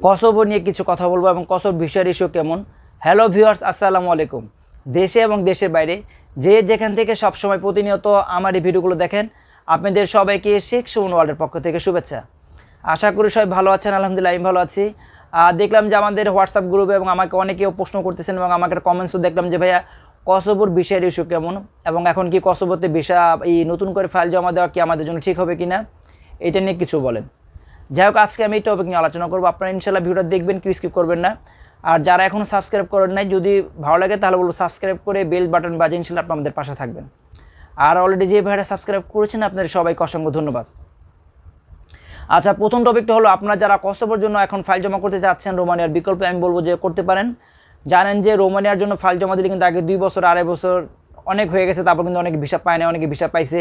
Kosovo নিয়ে কিছু কথা বলবো এবং কসোভো ভিসার ইস্যু কেমন। হ্যালো ভিউয়ার্স, আসসালামু আলাইকুম। দেশে এবং দেশের বাইরে যে যেখান থেকে সবসময় প্রতিনিয়ত আমার এই ভিডিওগুলো দেখেন, আপনাদের সবাইকে শেখ সুমন ওয়ার্ল্ডের পক্ষ থেকে শুভেচ্ছা। আশা করি সবাই ভালো আছেন। আলহামদুলিল্লাহ আমি ভালো আছি। দেখলাম যে আমাদের হোয়াটসঅ্যাপ গ্রুপে এবং আমাকে অনেকেও প্রশ্ন করতেছেন এবং আমাকে কমেন্টসও দেখলাম যে ভাইয়া কসোভোর ভিসার ইস্যু কেমন এবং এখন কি কসোভোতে ভিসা এই নতুন করে ফাইল জমা দেওয়া কি আমাদের জন্য ঠিক হবে কি না, এটা নিয়ে কিছু বলেন। যাই হোক, আজকে আমি এই টপিক নিয়ে আলোচনা করবো। আপনারা ইনশাল্লাহ ভিডিওটা দেখবেন, কেউ স্কিপ করবেন না। আর যারা এখনও সাবস্ক্রাইব করেন নাই, যদি ভালো লাগে তাহলে বলবো সাবস্ক্রাইব করে বেল বাটন বাজিয়ে ইনশাল্লাহ আপনারা আমাদের পাশে থাকবেন। আর অলরেডি যে ভাইরা সাবস্ক্রাইব করেছেন আপনাদের সবাইকে অসংখ্য ধন্যবাদ। আচ্ছা, প্রথম টপিকটা হলো আপনারা যারা কসোভোর জন্য এখন ফাইল জমা করতে চাচ্ছেন রোমানিয়ার বিকল্পে, আমি বলবো যে করতে পারেন। জানেন যে রোমানিয়ার জন্য ফাইল জমা দিলে কিন্তু আগে 2 বছর 2.5 বছর অনেক হয়ে গেছে, তারপর কিন্তু অনেকে ভিসা পায় না, অনেকে ভিসা পাইছে।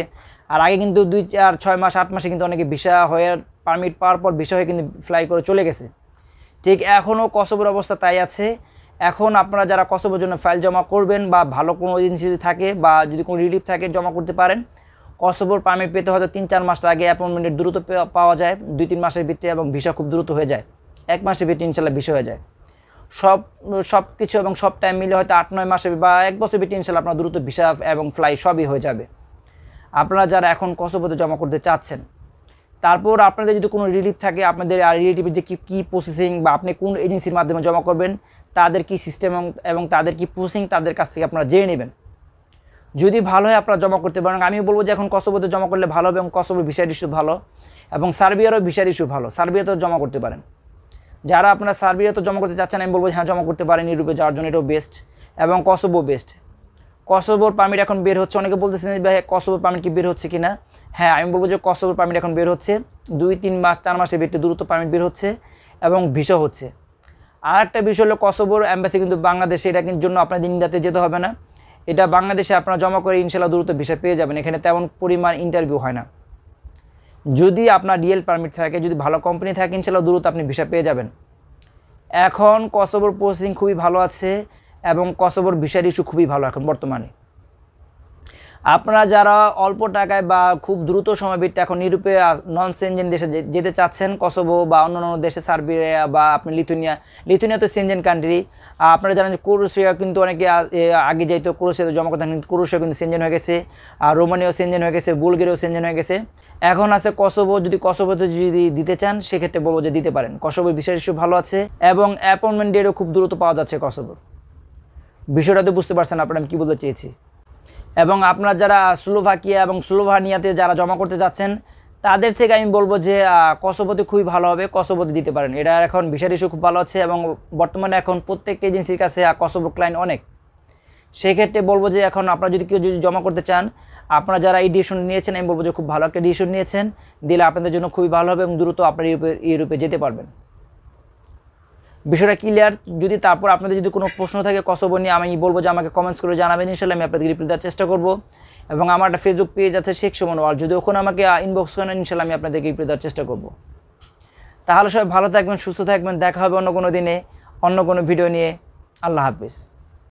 আর আগে কিন্তু 2, 4, 6 মাস 8 মাসে কিন্তু অনেকে ভিসা হয়ে পারমিট পাওয়ার পর ভিসা হয়ে কিন্তু ফ্লাই করে চলে গেছে। ঠিক এখনও কসোভোর অবস্থা তাই আছে। এখন আপনারা যারা কসোভোর জন্য ফাইল জমা করবেন বা ভালো কোনো এজেন্সি যদি থাকে বা যদি কোনো রিলিফ থাকে জমা করতে পারেন। কসোভোর পারমিট পেতে হয়তো 3-4 মাস আগে অ্যাপয়েন্টমেন্টের দ্রুত পাওয়া যায়, 2-3 মাসের ভিতরে, এবং ভিসা খুব দ্রুত হয়ে যায়। 1 মাসের ভিতরে ইনশাল্লাহ ভিসা হয়ে যায়। সব কিছু এবং সব টাইম মিলে হয়তো 8-9 মাসে বা 1 বছর ভিতরে ইনশাল্লাহ আপনার দ্রুত ভিসা এবং ফ্লাই সবই হয়ে যাবে। আপনারা যারা এখন কসোভোতে জমা করতে চাচ্ছেন, তারপর আপনাদের যদি কোনো রিলিফ থাকে, আপনাদের আর রিলেটিভের যে কী প্রসেসিং বা আপনি কোন এজেন্সির মাধ্যমে জমা করবেন, তাদের কি সিস্টেম এবং তাদের কি প্রসেসিং, তাদের কাছ থেকে আপনারা জেনে নেবেন। যদি ভালো হয় আপনারা জমা করতে পারেন। আমি বলবো যে এখন কসোভোতে জমা করলে ভালো হবে এবং কসোভোর ভিসার ইস্যু ভালো এবং সার্বিয়ারও ভিসার ইস্যু ভালো। সার্বিয়াতেও জমা করতে পারেন। যারা আপনারা সার্বিয়াতে জমা করতে চাচ্ছেন, আমি বলবো হ্যাঁ জমা করতে পারেন। ইউরোপে যাওয়ার জন্য এটাও বেস্ট এবং কসোভো বেস্ট। কসোভোর পারমিট এখন বের হচ্ছে। অনেকে বলতেছেন যে ভাই কসোভোর পারমিট কি বের হচ্ছে কি না। হ্যাঁ, আমি বলবো যে কসোভোর পারমিট এখন বের হচ্ছে। 2-3 মাস 4 মাসের ভিতরে দ্রুত পারমিট বের হচ্ছে এবং ভিসা হচ্ছে। আর একটা বিষয় হলো কসোভোর অ্যাম্বাসি কিন্তু বাংলাদেশে, এটা কিন্তু জন্য আপনাদের ইন্ডিয়াতে যেতে হবে না। এটা বাংলাদেশে আপনারা জমা করে ইনশাল্লাহ দ্রুত ভিসা পেয়ে যাবেন। এখানে তেমন পরিমাণ ইন্টারভিউ হয় না। যদি আপনার রিয়েল পারমিট থাকে, যদি ভালো কোম্পানি থাকে, ইনশাল্লাহ দ্রুত আপনি ভিসা পেয়ে যাবেন। এখন কসোভোর প্রসেসিং খুবই ভালো আছে এবং কসোভোর ভিসার ইস্যু খুবই ভালো এখন বর্তমানে। আপনারা যারা অল্প টাকায় বা খুব দ্রুত সময় ভিত্তিতে এখন ইউরোপে নন সেনজেন দেশে যেতে চাচ্ছেন, কসোভো বা অন্যান্য দেশে, সার্বিয়া বা আপনি লিথুনিয়া তো সেনজেন কান্ট্রি। আপনারা জানেন যে ক্রোয়েশিয়া কিন্তু অনেকে আগে যাইতো, ক্রোয়েশিয়াতে জমা করতেন, কিন্তু ক্রোয়েশিয়া কিন্তু সেনজেন হয়ে গেছে। আর রোমানিয়াও সেনজেন হয়ে গেছে, বুলগেরিয়াও সেনজেন হয়ে গেছে। এখন আছে কসোভো। যদি কসোভোতে যদি দিতে চান সেক্ষেত্রে বলবো যে দিতে পারেন। কসোভোর ভিসার ইস্যু ভালো আছে এবং অ্যাপয়েন্টমেন্ট ডেটও খুব দ্রুত পাওয়া যাচ্ছে কসোভোর। বিষয়টা তো বুঝতে পারছেন আপনারা আমি কী বলতে চেয়েছি। এবং আপনারা যারা স্লোভাকিয়া এবং স্লোভানিয়াতে যারা জমা করতে যাচ্ছেন, তাদের থেকে আমি বলবো যে কসোভোতে খুবই ভালো হবে, কসোভোতে দিতে পারেন। এটা এখন ভিসার ইস্যু খুব ভালো আছে এবং বর্তমানে এখন প্রত্যেকটা এজেন্সির কাছে কসোভো ক্লায়েন্ট অনেক। সেক্ষেত্রে বলবো যে এখন আপনারা যদি কেউ যদি জমা করতে চান, আপনারা যারা এই ডিসিশন নিয়েছেন, আমি বলবো যে খুব ভালো একটা ডিসিশন নিয়েছেন। দিলে আপনাদের জন্য খুবই ভালো হবে এবং দ্রুত আপনারা ইউরোপে যেতে পারবেন। বিষয়টা ক্লিয়ার। যদি তারপর আপনাদের যদি কোনো প্রশ্ন থাকে কসোভো নিয়ে, আমি বলবো যে আমাকে কমেন্টস করে জানাবেন। ইনশাল্লাহ আমি আপনাদের রিপ্লাই দেওয়ার চেষ্টা করবো। এবং আমার একটা ফেসবুক পেজ আছে শেখ সুমন ওয়ার্ল্ড, যদি ওখানে আমাকে ইনবক্স করেন ইনশাল্লাহ আমি আপনাদেরকে রিপ্লাই দেওয়ার চেষ্টা করবো। তাহলে সবাই ভালো থাকবেন, সুস্থ থাকবেন। দেখা হবে অন্য কোনো দিনে অন্য কোনো ভিডিও নিয়ে। আল্লাহ হাফিজ।